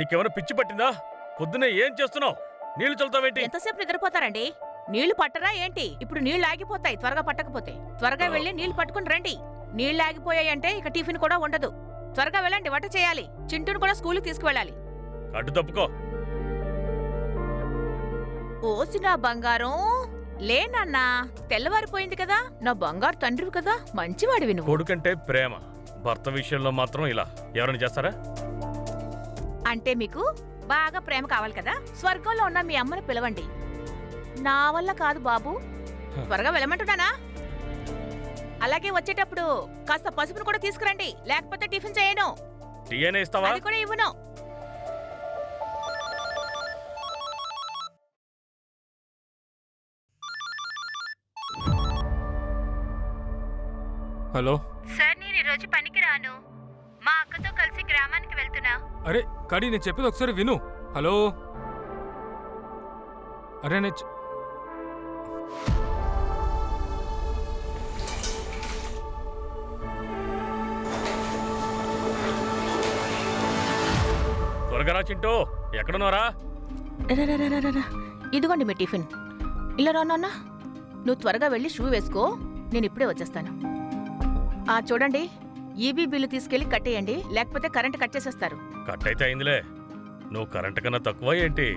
నీకేమైనా పిచ్చి పట్టిందా? పొద్దునే ఏం చేస్తున్నావు? నీళ్లు చల్లుతావేంటి? ఎంతసేపు నిద్రపోతారండి? నీళ్లు పట్టరా ఏంటి? ఇప్పుడు నీళ్లు ఆగిపోతాయి త్వరగా పట్టకపోతే. త్వరగా వెళ్ళి నీళ్లు పట్టుకుని రండి. నీళ్లు ఆగిపోయాయంటే ఇక టిఫిన్ కూడా ఉండదు. త్వరగా వెళ్ళండి, వంట చేయాలి. చింటూను కూడా స్కూల్కి తీసుకువెళ్ళాలి. అడ్డు తప్పుకో. ఓసి నా బంగారం, లేనన్నా తెల్లవారిపోయింది కదా. నా బంగారు తండ్రివి కదా, మంచివాడివి నువ్వు. కొడుకంటే ప్రేమ, భర్త విషయంలో మాత్రం ఇలా ఎవరైనా చేస్తారా? అంటే మీకు బాగా ప్రేమ కావాలి కదా, స్వర్గంలో ఉన్న మీ అమ్మని పిలవండి. నా వల్ల కాదు బాబు, త్వరగా వెళ్ళమంటున్నానా? అలాగే వచ్చేటప్పుడు కాస్త పసుపును కూడా తీసుకురండి, లేకపోతే టిఫిన్ చేయను. టీయేనే ఇస్తావా? అది కూడా ఇవ్వను. హలో సార్, నేను ఈరోజు పనికి రాను. మా అక్కతో కలిసి గ్రామానికి వెళ్తున్నా. అరే కడి, నేను చెప్పేది ఒకసారి విను. హలో అరే త్వరగా రా చింటూ, ఎక్కడున్నారా? ఇదిగోండి మీ టిఫిన్. ఇలా రానా, నువ్వు త్వరగా వెళ్ళి షూ వేసుకో, నేను ఇప్పుడే వచ్చేస్తాను. చూడండి, ఈబీ బిల్లు తీసుకెళ్లి కట్టేయండి, లేకపోతే కరెంట్ కట్ చేసేస్తారు. కట్ అయితే అయిందిలే, నువ్వు కరెంట్ కన్నా తక్కువ ఏంటి?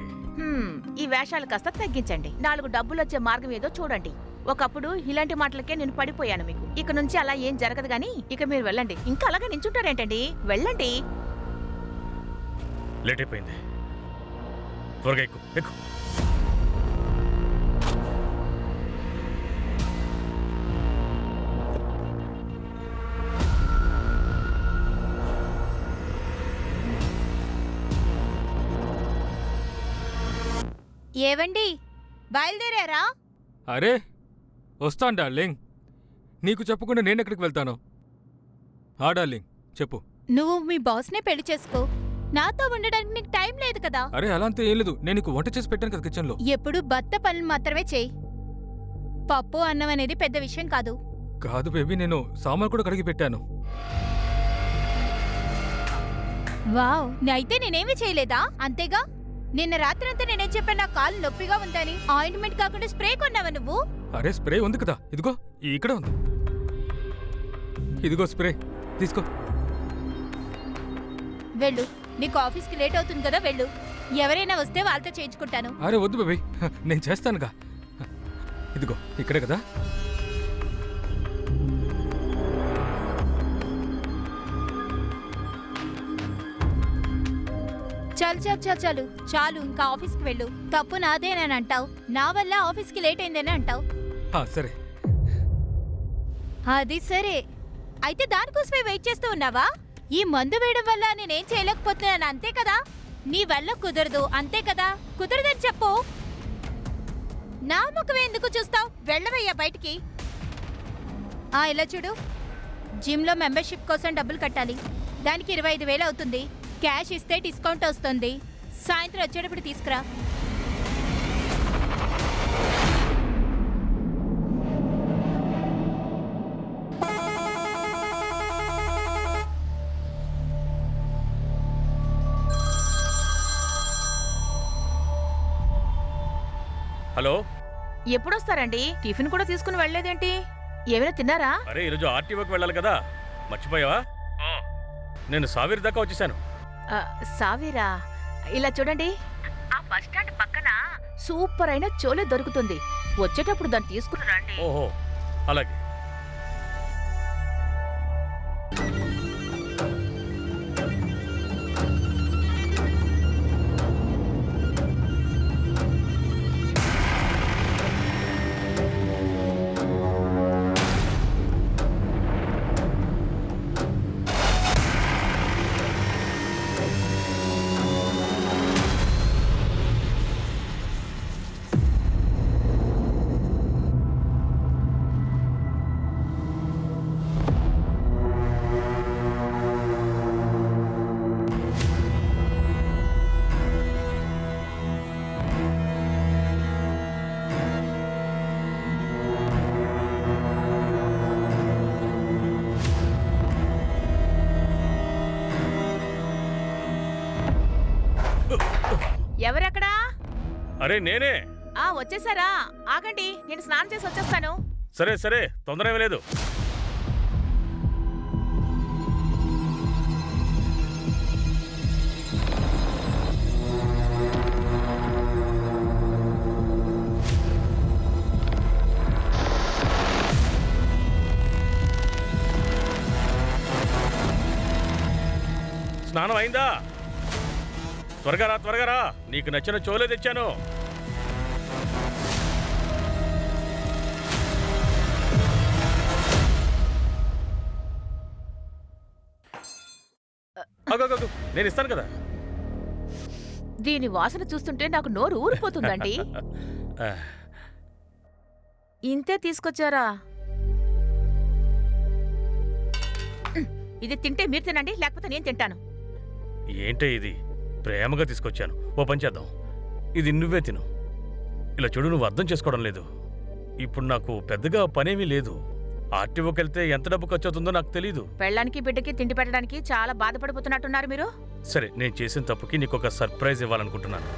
ఈ వేషాలు కాస్త తగ్గించండి. 4 డబ్బులు వచ్చే మార్గం ఏదో చూడండి. ఒకప్పుడు ఇలాంటి మాటలకే నేను పడిపోయాను మీకు. ఇక నుంచి అలా ఏం జరగదు గాని ఇక మీరు వెళ్ళండి. ఇంకా అలాగే నించుంటారేంటండి, వెళ్ళండి. లేట్ అయిపోయింది, త్వరగా ఎక్కు ఎక్కు. ఏవండి, బయలుదేరారా? అరే వస్తాను డార్లింగ్, నీకు చెప్పకుండా నేను ఎక్కడికి వెళ్తాను? డార్లింగ్ చెప్పు. నువ్వు మీ బాస్నే పెళ్లి చేసుకో, నాతో ఉండడానికి నీకు టైం లేదు కదా. అరే అలా అంతా ఏం లేదు, నేను నీకు వంట చేసి పెట్టాను కదా కిచెన్లో. ఎప్పుడు భర్త పనులు మాత్రమే చేయి. పప్పు అన్నం అనేది పెద్ద విషయం కాదు. కాదు బేబీ, నేను సామాన్ కూడా కడిగి పెట్టాను. వావ్, అయితే నేనేమీ చేయలేదా? అంతేగా, నిన్న రాత్రంతా నేనేం చెప్పాను, నా కాలు నొప్పిగా ఉందని. ఆయింట్మెంట్ కాకుండా స్ప్రే కొన్నావా నువ్వు? అరే స్ప్రే ఉంది కదా, ఇదిగో ఇక్కడ ఉంది. ఇదిగో స్ప్రే తీసుకో. వెళ్ళు, నీకు ఆఫీస్కి లేట్ అవుతుంది కదా, వెళ్ళు. ఎవరైనా వస్తే వాళ్ళతో చేయించుకుంటాను. అరే వద్దు బేబీ, నేను చేస్తానుగా. ఇదిగో ఇక్కడే కదా. చాలు చాలు చాలు చాలు చాలు, ఇంకా ఆఫీస్కి వెళ్ళు. తప్పు నాదేనని అంటావు, నా వల్ల ఆఫీస్కి లేట్ అయిందని అంటావు. సరే అది సరే, అయితే దానికోసమే వెయిట్ చేస్తూ ఉన్నావా? ఈ మందు వేయడం వల్ల నేనేం చేయలేకపోతున్నాను అంతే కదా. నీ వల్ల కుదరదు అంతే కదా. కుదరదని చెప్పు. నా ముఖం ఎందుకు చూస్తావు? వెళ్ళవయ్యా బయటికి. ఇలా చూడు, జిమ్లో మెంబర్షిప్ కోసం డబ్బులు కట్టాలి. దానికి 25,000 అవుతుంది. క్యాష్ ఇస్తే డిస్కౌంట్ వస్తుంది. సాయంత్రం వచ్చేటప్పుడు తీసుకురా. హలో, ఎప్పుడొస్తారండి? టిఫిన్ కూడా తీసుకుని వెళ్ళలేదేంటి? ఏమైనా తిన్నారా? అరే ఈరోజు ఆర్టీఓకి వెళ్ళాలి కదా, మర్చిపోయావా? నేను సావేరు దాకా వచ్చేసాను. సావీరా, ఇలా చూడండి, ఆ బస్ స్టాండ్ పక్కన సూపర్ అయిన చోలే దొరుకుతుంది. వచ్చేటప్పుడు దాన్ని తీసుకుని రండి. ఓహో అలాగే. ఎవరెక్కడా? అరే నేనే. వచ్చేసారా? ఆగండి, నేను స్నానం చేసి వచ్చేస్తాను. సరే సరే, తొందర ఏమీ లేదు. స్నానం అయిందా? త్వరగా రా, త్వరగా రా. నీకు నచ్చిన చోలే తెచ్చాను. అగో, నేను ఇస్తాను కదా. దీని వాసన చూస్తుంటే నాకు నోరు ఊరిపోతుందండి. ఇంతే తీసుకొచ్చారా? ఇది తింటే మీరు తినండి, లేకపోతే నేను తింటాను. ఏంటే ఇది? ప్రేమగా తీసుకొచ్చాను. ఓ పని చేద్దాం, ఇది నువ్వే తిను. ఇలా చూడు, నువ్వు అర్థం చేసుకోవడం లేదు. ఇప్పుడు నాకు పెద్దగా పనేమీ లేదు. ఆర్టీఓకి వెళ్తే ఎంత డబ్బు ఖర్చు అవుతుందో నాకు తెలీదు. పెళ్ళానికి బిడ్డకి తిండి పెట్టడానికి చాలా బాధపడిపోతున్నట్టున్నారు మీరు. సరే, నేను చేసిన తప్పుకి నీకు ఒక సర్ప్రైజ్ ఇవ్వాలనుకుంటున్నాను.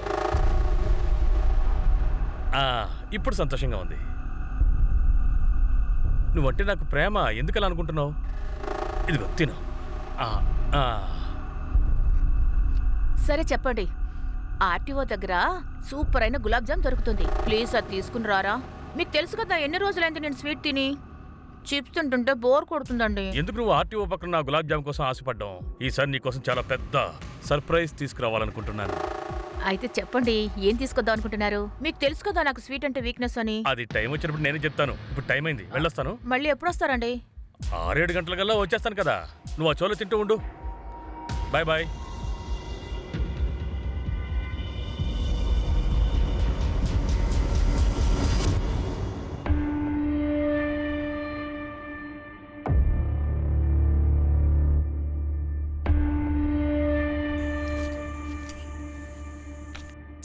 ఇప్పుడు సంతోషంగా ఉంది. నువ్వంటే నాకు ప్రేమ, ఎందుకలా అనుకుంటున్నావు? ఇదిగో తిను. సరే చెప్పండి. ఆర్టీఓ దగ్గర సూపర్ అయిన గులాబ్ జామ్ దొరుకుతుంది. ప్లీజ్ అది తీసుకుని రారా? మీకు తెలుసు కదా ఎన్ని రోజులైంది నేను స్వీట్ తిని. చిప్స్ తింటుంటే బోర్ కొడుతుందండి. ఎందుకు నువ్వు ఆర్టీఓ పక్కన నా గులాబ్ జామ్ కోసం ఆశపడ్డాం? ఈసారి నీ కోసం చాలా పెద్ద సర్ప్రైజ్ తీసుకురావాలనుకుంటున్నాను. అయితే చెప్పండి, ఏం తీసుకొద్దాం అనుకుంటున్నారు? మీకు తెలుసు కదా నాకు స్వీట్ అంటే వీక్నెస్ అని. అది టైం వచ్చినప్పుడు నేనే చెప్తాను. ఇప్పుడు టైం అయింది, వెళ్ళొస్తాను. మళ్ళీ ఎప్పుడు వస్తారండి? 6-7 గంటలకల్లా వచ్చేస్తాను కదా. నువ్వు ఆ చోలో తింటూ ఉండు. Bye bye.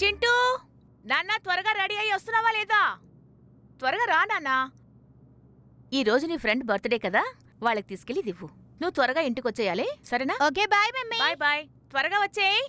చింటూ, నాన్న త్వరగా రెడీ అయ్యి వస్తున్నావా లేదా? త్వరగా రా నాన్న. ఈ రోజు నీ ఫ్రెండ్ బర్త్డే కదా, వాళ్ళకి తీసుకెళ్ళి ఇవ్వు. నువ్వు త్వరగా ఇంటికి వచ్చేయాలి, సరేనా? Okay bye mummy. Bye bye, త్వరగా వచ్చేయ్.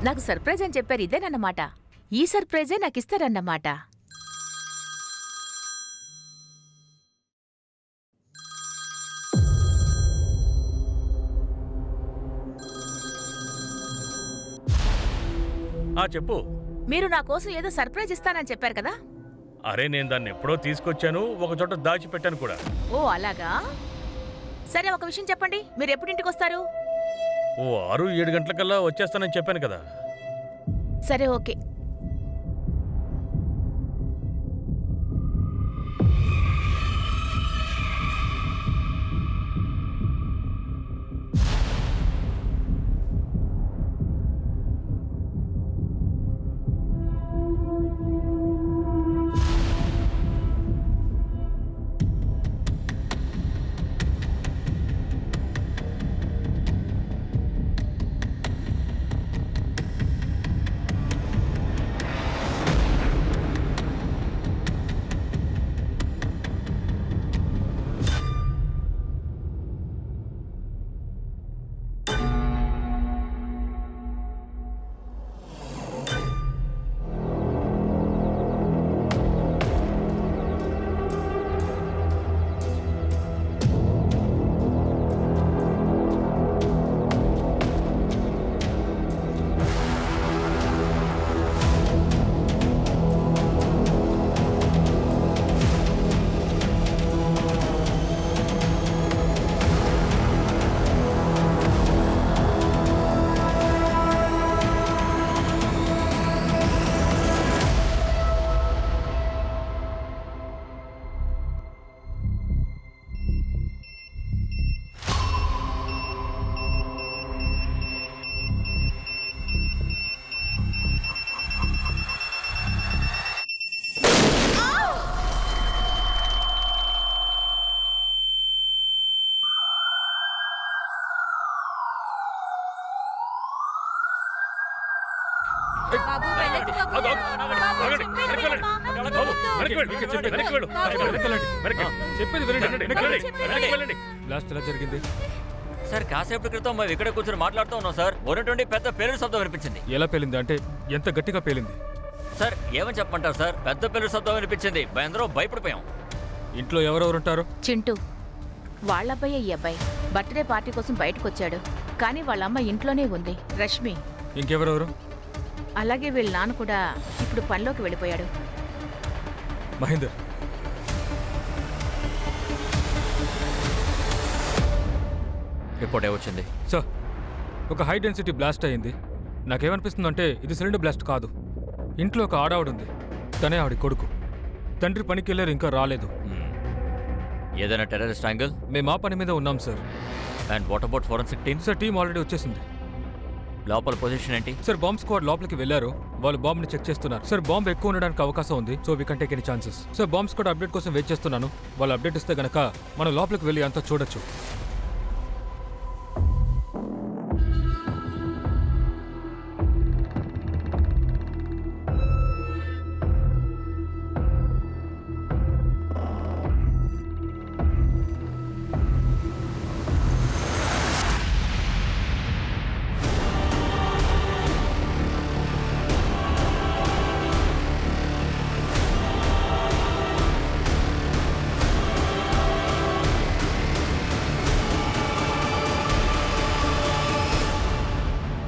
నాకు సర్ప్రైజ్ అని చెప్పారు, ఇదేనన్నమాట. ఈ సర్ప్రైజే నాకు ఇస్తారన్నమాట. చెప్పు. మీరు నా కోసం ఏదో సర్ప్రైజ్ ఇస్తానని చెప్పారు కదా? అరే, నేను దాన్ని ఎప్పుడో తీసుకొచ్చాను, ఒక చోట దాచిపెట్టాను కూడా. ఓ అలాగా? సరే, ఒక విషయం చెప్పండి, మీరు ఎప్పుడు ఇంటికి వస్తారు? ఓ 6-7 గంటలకల్లా వచ్చేస్తానని చెప్పాను కదా. సరే ఓకే. బాబు, వెళ్ళొద్దు బాబు. ఆగు, ఆగు, బాబు, ఆగండి, చెప్పేది వెనక్కి వెళ్ళండి. వినమ్మా. బాబు, వద్దు. వెనక్కి వెళ్ళు, వెనక్కి వెళ్ళు, బాబు. వెనక్కి వెళ్ళండి, వెనక్కి వెళ్ళండి. చెప్పేది వినండి, వెళ్ళండి, వెనక్కి వెళ్ళండి, వెళ్ళండి. వెనక్కి వెళ్ళండి. బ్లాస్ట్ ఎలా జరిగింది? సార్ కాసేపటి క్రితం మేము ఇక్కడ కూర్చొని మాట్లాడుతూ ఉన్నాం సార్. ఉన్నటువంటి పెద్ద పేలుడు శబ్దం వినిపించింది. ఎలా పేలింది అంటే ఎంత గట్టిగా పేలింది? సార్ ఏమని చెప్పమంటారు సార్, పెద్ద పేలుడు శబ్దం వినిపించింది. అందరం భయపడిపోయాం. ఇంట్లో ఎవరెవరుంటారు? చింటూ వాళ్ళబ్బాయే ఈ అబ్బాయి బర్త్డే పార్టీ కోసం బయటకు వచ్చాడు, కానీ వాళ్ళమ్మ ఇంట్లోనే ఉంది, రష్మి. ఇంకెవరెవరు? అలాగే వీళ్ళ నాన్న కూడా ఇప్పుడు పనిలోకి వెళ్ళిపోయాడు. మహేందర్, రిపోర్ట్ ఏమొచ్చింది? సార్ ఒక హై డెన్సిటీ బ్లాస్ట్ అయింది. నాకేమనిపిస్తుందంటే ఇది సిలిండర్ బ్లాస్ట్ కాదు. ఇంట్లో ఒక ఆడావిడ ఉంది, తనే ఆవిడ కొడుకు. తండ్రి పనికి వెళ్ళారు, ఇంకా రాలేదు. ఏదైనా టెర్రరిస్ట్ యాంగిల్? మేము ఆ పని మీద ఉన్నాం sir. And what about forensic team? Sir team already వచ్చేసింది. లోపల పొజిషన్ ఏంటి? సార్ బాంబ్ స్క్వాడ్ లోపలికి వెళ్ళారు, వాళ్ళు బాంబ్ని చెక్ చేస్తున్నారు. సార్ బాంబ్ ఎక్కువ ఉండడానికి అవకాశం ఉంది, so we can take any chances. Sir bomb squad update కోసం వెయిట్ చేస్తున్నాను. వాళ్ళు అప్డేట్ ఇస్తే గనక మనం లోపలికి వెళ్ళి అంతా చూడొచ్చు.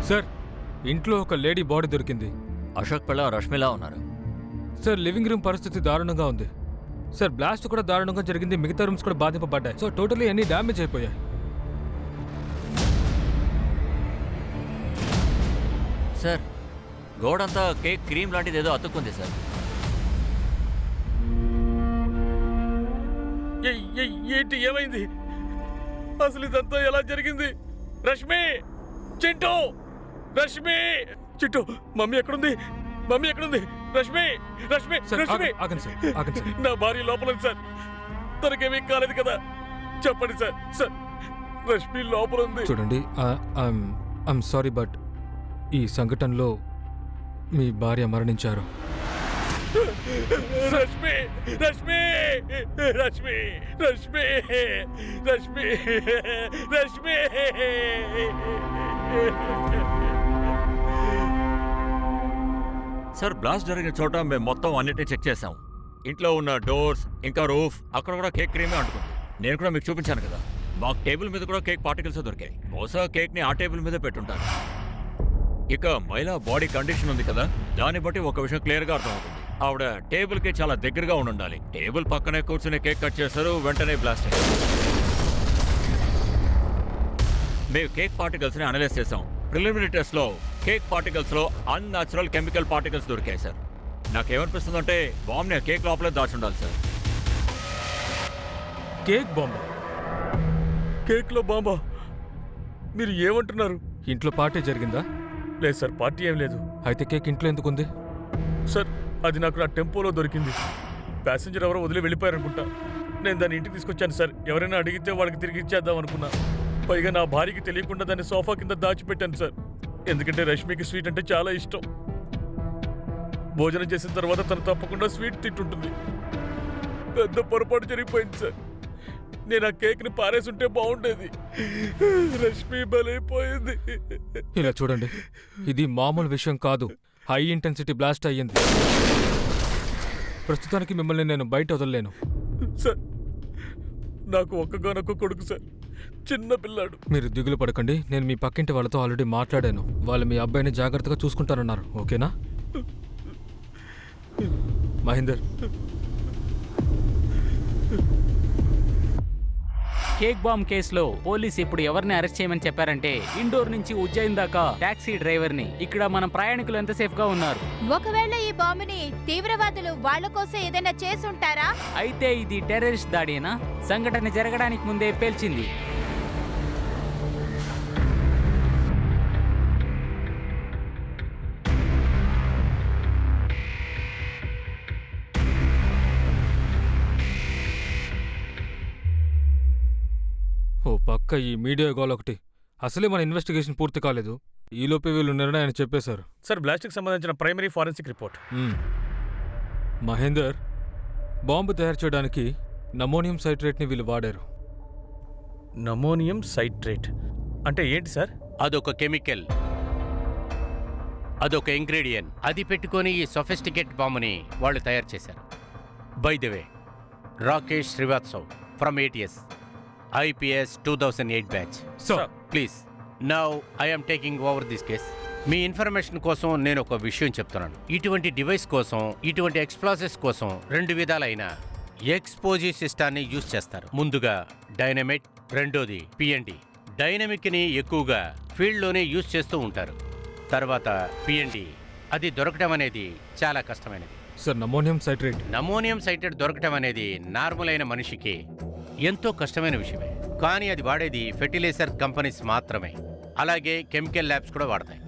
సార్ ఇంట్లో ఒక లేడీ బాడీ దొరికింది. అశోక్ పిల్ల రష్మిలా ఉన్నారు. సార్ లివింగ్ రూమ్ పరిస్థితి దారుణంగా ఉంది. సార్ బ్లాస్ట్ కూడా దారుణంగా జరిగింది, మిగతా రూమ్స్ కూడా బాధింపబడ్డాయి. సో టోటలీ అన్ని డ్యామేజ్ అయిపోయాయి. సార్ గోడంతా కేక్ క్రీమ్ లాంటిది ఏదో అతుక్కుంది సార్. ఏంటి, ఏమైంది? అసలు ఇదంతా ఎలా జరిగింది? రష్మి, చింటూ, రష్మి, చింటూ, మమ్మీ ఎక్కడుంది? మమ్మీ ఎక్కడుంది? రష్మి, రష్మి, సార్ రష్మి. ఆగండి సార్, ఆగండి సార్. నా భార్య లోపల ఉంది సార్. తనకేమీ కాలేదు కదా? చెప్పండి సార్. సార్ రష్మి లోపల ఉంది. చూడండి, ఐఎమ్ సారీ బట్ ఈ సంఘటనలో మీ భార్య మరణించారు. రష్మి, రష్మి, రష్మి, రష్మి, రష్మి, రష్మి. సార్ బ్లాస్ట్ జరిగిన చోట మేము మొత్తం అన్నిటిని చెక్ చేసాం. ఇంట్లో ఉన్న డోర్స్ ఇంకా రూఫ్, అక్కడ కూడా కేక్ క్రీమే అంటుకుంది. నేను కూడా మీకు చూపించాను కదా, మాకు టేబుల్ మీద కూడా కేక్ పార్టికల్స్ దొరికాయి. బహుశా కేక్ ని ఆ టేబుల్ మీద పెట్టుంటారు. ఇక మహిళా బాడీ కండిషన్ ఉంది కదా, దాన్ని బట్టి ఒక విషయం క్లియర్ గా అర్థమవుతుంది. ఆవిడ టేబుల్ కి చాలా దగ్గరగా ఉండాలి. టేబుల్ పక్కనే కూర్చుని కేక్ కట్ చేశారు, వెంటనే బ్లాస్ట్ అయ్యారు. మేము కేక్ పార్టికల్స్ ని అనలైజ్ చేసాం. ప్రిలిమినరీ టెస్ట్ లో కేక్ పార్టికల్స్ లో అన్‌నాచురల్ కెమికల్ పార్టికల్స్ దొరికాయి సార్. నాకేమనిపిస్తుందంటే బాంబ్ ని కేక్ లోపలే దాచుండాలి సార్. కేక్ బాంబా? కేక్ లో బాంబా? మీరు ఏమంటున్నారు? ఇంట్లో పార్టీ జరిగిందా? లేదు సార్, పార్టీ ఏం లేదు. అయితే కేక్ ఇంట్లో ఎందుకుంది? సార్ అది నాకు నా టెంపోలో దొరికింది. ప్యాసింజర్ ఎవరో వదిలి వెళ్ళిపోయారనుకుంటా. నేను దాన్ని ఇంటికి తీసుకొచ్చాను సార్. ఎవరైనా అడిగితే వాళ్ళకి తిరిగి ఇచ్చేద్దాం అనుకున్నా. పైగా నా భార్యకి తెలియకుండా దాన్ని సోఫా కింద దాచిపెట్టాను సార్. ఎందుకంటే రష్మికి స్వీట్ అంటే చాలా ఇష్టం. భోజనం చేసిన తర్వాత తను తప్పకుండా స్వీట్ తింటుంటుంది. పెద్ద పొరపాటు జరిగిపోయింది సార్. నేను ఆ కేక్ని పారేసుంటే బాగుండేది. రష్మి బలైపోయింది. ఇలా చూడండి, ఇది మామూలు విషయం కాదు. హై ఇంటెన్సిటీ బ్లాస్ట్ అయ్యింది. ప్రస్తుతానికి మిమ్మల్ని నేను బయట వదలలేను. సార్ నాకు ఒక్కగానొక్క కొడుకు సార్, చిన్న పిల్లాడు. మీరు దిగులు పడకండి, నేను మీ పక్కింటి వాళ్ళతో ఆల్రెడీ మాట్లాడాను. వాళ్ళు మీ అబ్బాయిని జాగ్రత్తగా చూసుకుంటారన్నారు. ఓకేనా? మహేందర్, కేక్ బాంబ్ కేసులో పోలీస్ ఇప్పుడు ఎవరిని అరెస్ట్ చేయమని చెప్పారంటే ఇండోర్ నుంచి ఉజ్జయిన్ దాకా టాక్సీ డ్రైవర్ని. ఇక్కడ మన ప్రయాణికులు ఎంత సేఫ్ గా ఉన్నారు. ఒకవేళ ఈ బాంబుని తీవ్రవాదులు వాళ్ళ కోసం ఏదైనా చేసుంటారా? అయితే ఇది టెర్రరిస్ట్ దాడినా? సంఘటన జరగడానికి ముందే పేల్చింది. ఓ పక్క ఈ మీడియా గోల్ ఒకటి. అసలే మన ఇన్వెస్టిగేషన్ పూర్తి కాలేదు, ఈలోపే వీళ్ళు నిర్ణయాన్ని చెప్పేశారు. సార్ బ్లాస్ట్కి సంబంధించిన primary forensic report. Mahender, bomb తయారు చేయడానికి నమోనియం సైట్రేట్ని వీళ్ళు వాడారు. నమోనియం సైట్రేట్ అంటే ఏంటి సార్? అదొక కెమికల్, అదొక ఇంగ్రీడియంట్. అది పెట్టుకొని ఈ సొఫిస్టికేట్ బాంబుని వాళ్ళు తయారు చేశారు. By the way, Rakesh Srivastav from ATS, IPS 2008 batch. Sir, please now I'm taking over this case. Me information కోసం నేను ఒక విషయం చెప్తున్నాను. ఇటువంటి డివైస్ కోసం, ఇటువంటి ఎక్స్ప్లాసివ్స్ కోసం 2 విధాలైన ఎక్స్పోజివ్ సిస్టాన్ని యూజ్ చేస్తారు. ముందుగా డైనమిట్, రెండోది PND. డైనమిక్ని ఎక్కువగా ఫీల్డ్లోనే యూజ్ చేస్తూ ఉంటారు. తర్వాత PND, అది దొరకడం అనేది చాలా కష్టమైనది. సార్, నమోనియం సైట్రేట్ నమోనియం సైటెడ్ దొరకటం అనేది నార్మల్ అయిన మనిషికి ఎంతో కష్టమైన విషయమే. కానీ అది వాడేది ఫెర్టిలైజర్ కంపెనీస్ మాత్రమే. అలాగే కెమికల్ ల్యాబ్స్ కూడా వాడతాయి.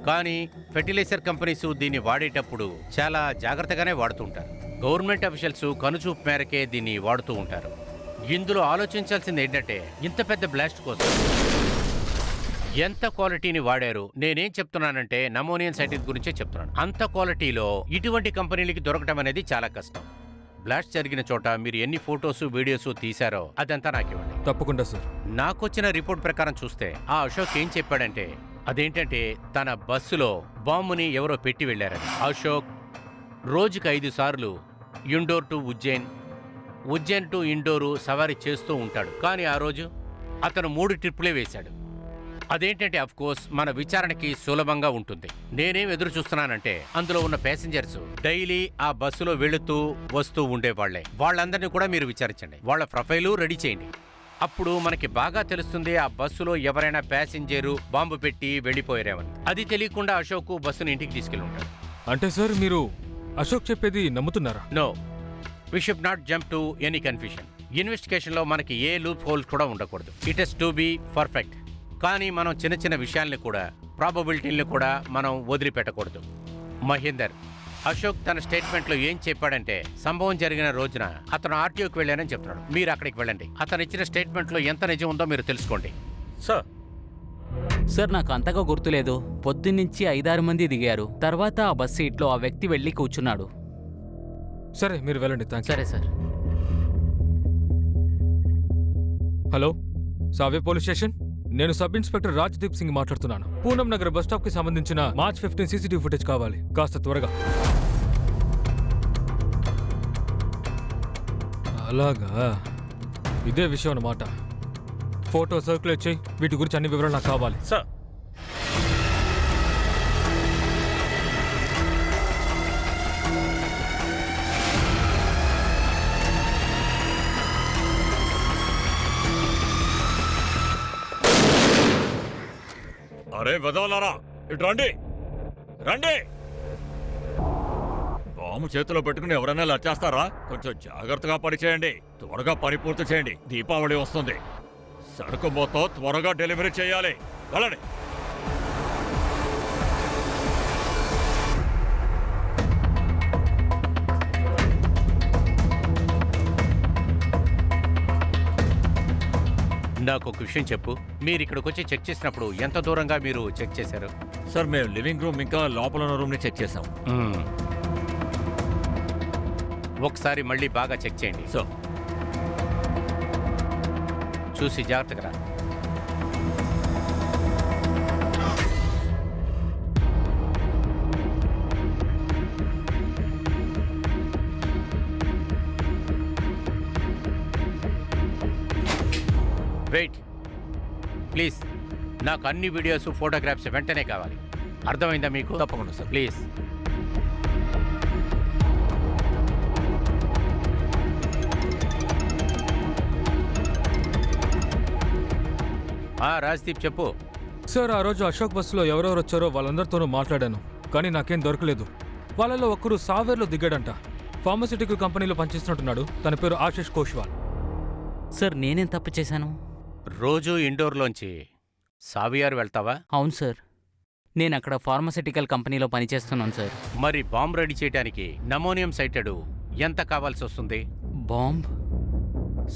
కానీ ఫెర్టిలైజర్ కంపెనీస్ దీన్ని వాడేటప్పుడు చాలా జాగ్రత్తగానే వాడుతుంటారు. గవర్నమెంట్ అఫీషియల్స్ కనుచూపు మేరకే దీన్ని వాడుతూ ఉంటారు. ఇందులో ఆలోచించాల్సింది ఏంటంటే, ఇంత పెద్ద బ్లాస్ట్ కోసం ఎంత క్వాలిటీని వాడారు. నేనేం చెప్తున్నానంటే నమోనియం సైటెడ్ గురించే చెప్తున్నాను. అంత క్వాలిటీలో ఇటువంటి కంపెనీలకి దొరకటం అనేది చాలా కష్టం. బ్లాస్ట్ జరిగిన చోట మీరు ఎన్ని ఫోటోస్, వీడియోస్ తీశారో అదంతా నాకు ఇవ్వండి. తప్పకుండా సార్. నాకొచ్చిన రిపోర్ట్ ప్రకారం చూస్తే ఆ అశోక్ ఏం చెప్పాడంటే, అదేంటంటే తన బస్సులో బాంబుని ఎవరో పెట్టి వెళ్ళారని. అశోక్ రోజుకి 5 సార్లు ఇండోర్ టు ఉజ్జయిన్, ఉజ్జయిన్ టు ఇండోరు సవారీ చేస్తూ ఉంటాడు. కానీ ఆ రోజు అతను 3 ట్రిప్పులే వేశాడు. అదేంటంటే కోర్స్ మన విచారణకి సులభంగా ఉంటుంది. నేనేం ఎదురు చూస్తున్నానంటే, అందులో ఉన్న ప్యాసింజర్స్ డైలీ ఆ బస్సులో వెళుతూ వస్తూ ఉండేవాళ్లే. వాళ్ళందరినీ కూడా మీరు విచారించండి, వాళ్ళ ప్రొఫైలు రెడీ చేయండి. అప్పుడు మనకి బాగా తెలుస్తుంది ఆ బస్సులో ఎవరైనా ప్యాసింజరు బాంబు పెట్టి వెళ్ళిపోయారేమని. అది తెలియకుండా అశోక్ బస్సును ఇంటికి తీసుకెళ్ళి ఉంటాడు. అంటే సార్, మీరు అశోక్ చెప్పేది నమ్ముతున్నారా? No, we should not jump to any confusion. ఇన్వెస్టిగేషన్లో మనకి ఏ లూప్ హోల్స్ కూడా ఉండకూడదు. It has to be perfect. కానీ మనం చిన్న చిన్న విషయాల్ని కూడా, ప్రాబబిలిటీల్ని కూడా మనం వదిలిపెట్టకూడదు. మహేందర్, అశోక్ తన స్టేట్మెంట్లో ఏం చెప్పాడంటే, సంభవం జరిగిన రోజున అతను ఆర్టీఓకి వెళ్ళానని చెప్తున్నాడు. మీరు అక్కడికి వెళ్ళండి. అతను ఇచ్చిన స్టేట్మెంట్లో ఎంత నిజం ఉందో మీరు తెలుసుకోండి. సార్, నాకు అంతగా గుర్తులేదు. పొద్దున్నుంచి 5-6 మంది దిగారు. తర్వాత ఆ బస్ సీట్లో ఆ వ్యక్తి వెళ్ళి కూర్చున్నాడు. సరే, మీరు వెళ్ళండి. థ్యాంక్స్. సరే సార్. హలో, సావే పోలీస్ స్టేషన్. నేను సబ్ ఇన్స్పెక్టర్ రాజ్దీప్ సింగ్ మాట్లాడుతున్నాను. పూనం నగర్ బస్ స్టాప్ కి సంబంధించిన మార్చ్ 15 CCTV ఫుటేజ్ కావాలి, కాస్త త్వరగా. అలాగా, ఇదే విషయం అన్నమాట. ఫోటో సర్క్యులేట్ చేయి. వీటి గురించి అన్ని వివరాలు నాకు కావాలి. సార్, అరే వెదవలారా, ఇటు రండి, రండి. బాంబు చేతిలో పెట్టుకుని ఎవరైనా లచ్చేస్తారా? కొంచెం జాగ్రత్తగా పని చేయండి. త్వరగా పని పూర్తి చేయండి. దీపావళి వస్తుంది. సరుకు మొత్తం త్వరగా డెలివరీ చేయాలి. వెళ్ళండి. నాకు ఒక విషయం చెప్పు. మీరు ఇక్కడికి వచ్చి చెక్ చేసినప్పుడు ఎంత దూరంగా మీరు చెక్ చేశారు? సార్, మేము లివింగ్ రూమ్ ఇంకా లోపల ఉన్న రూమ్ని చెక్ చేసాం. ఒకసారి మళ్ళీ బాగా చెక్ చేయండి. సో చూసి జాగ్రత్తగా రా. Wait please. నాకు అన్ని వీడియోస్, ఫోటోగ్రాఫ్స్ వెంటనే కావాలి. అర్థమైందా మీకు? తప్పకుండా సార్. ప్లీజ్. రాజ్దీప్ చెప్పు. సార్, ఆ రోజు అశోక్ బస్సులో ఎవరెవరు వచ్చారో వాళ్ళందరితోనూ మాట్లాడాను, కానీ నాకేం దొరకలేదు. వాళ్ళలో ఒక్కరు సావేర్లో దిగాడంట. ఫార్మస్యూటికల్ కంపెనీలో పనిచేస్తున్నట్టున్నాడు. తన పేరు ఆశిష్ కోష్వాల్. సార్, నేనేం తప్పు చేశాను? రోజు ఇండోర్లోంచి సావియార్ వెళ్తావా? అవును సార్, నేను అక్కడ ఫార్మస్యూటికల్ కంపెనీలో పనిచేస్తున్నాను సార్. మరి బాంబ్ రెడీ చేయడానికి నమోనియం సైటెడ్ ఎంత కావాల్సి వస్తుంది? బాంబ్?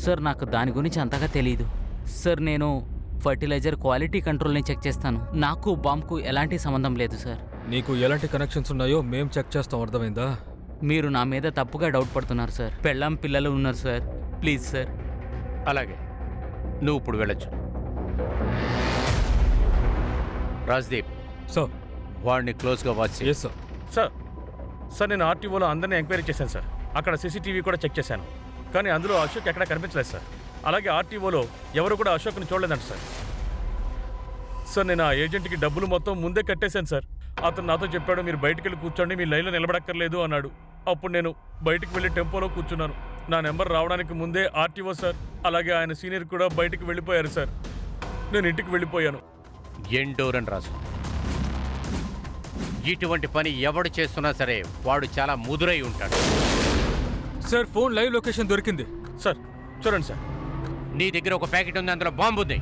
సార్, నాకు దాని గురించి అంతగా తెలీదు సార్. నేను ఫర్టిలైజర్ క్వాలిటీ కంట్రోల్ని చెక్ చేస్తాను. నాకు బాంబ్కు ఎలాంటి సంబంధం లేదు సార్. నీకు ఎలాంటి కనెక్షన్స్ ఉన్నాయో మేం చెక్ చేస్తాం, అర్థమైందా? మీరు నా మీద తప్పుగా డౌట్ పడుతున్నారు సార్. పెళ్ళాం పిల్లలు ఉన్నారు సార్. Please sir. అలాగే, నువ్వు ఇప్పుడు వెళ్ళొచ్చు. రాజ్దీప్, సార్. వాడిని క్లోజ్గా వాచ్ చేయి. Yes sir. సార్ సార్ నేను ఆర్టీఓలో అందరినీ ఎంక్వైరీ చేశాను సార్. అక్కడ సీసీటీవీ కూడా చెక్ చేశాను, కానీ అందులో అశోక్ ఎక్కడా కనిపించలేదు సార్. అలాగే ఆర్టీఓలో ఎవరు కూడా అశోక్ని చూడలేదంట సార్. సార్ నేను ఆ ఏజెంట్కి డబ్బులు మొత్తం ముందే కట్టేశాను సార్. అతను నాతో చెప్పాడు, మీరు బయటికి వెళ్ళి కూర్చోండి, మీ లైన్లో నిలబడక్కర్లేదు అన్నాడు. అప్పుడు నేను బయటికి వెళ్ళి టెంపోలో కూర్చున్నాను. నా నెంబర్ రావడానికి ముందే ఆర్టీఓ సార్ అలాగే ఆయన సీనియర్ కూడా బయటికి వెళ్ళిపోయారు సార్. నేను ఇంటికి వెళ్ళిపోయాను. ఎండోర్ అని రాసు. ఇటువంటి పని ఎవడు చేస్తున్నా సరే వాడు చాలా ముదురై ఉంటాడు. సార్ ఫోన్ లైవ్ లొకేషన్ దొరికింది. సార్ చూడండి సార్. నీ దగ్గర ఒక ప్యాకెట్ ఉంది, అందులో బాంబు ఉంది.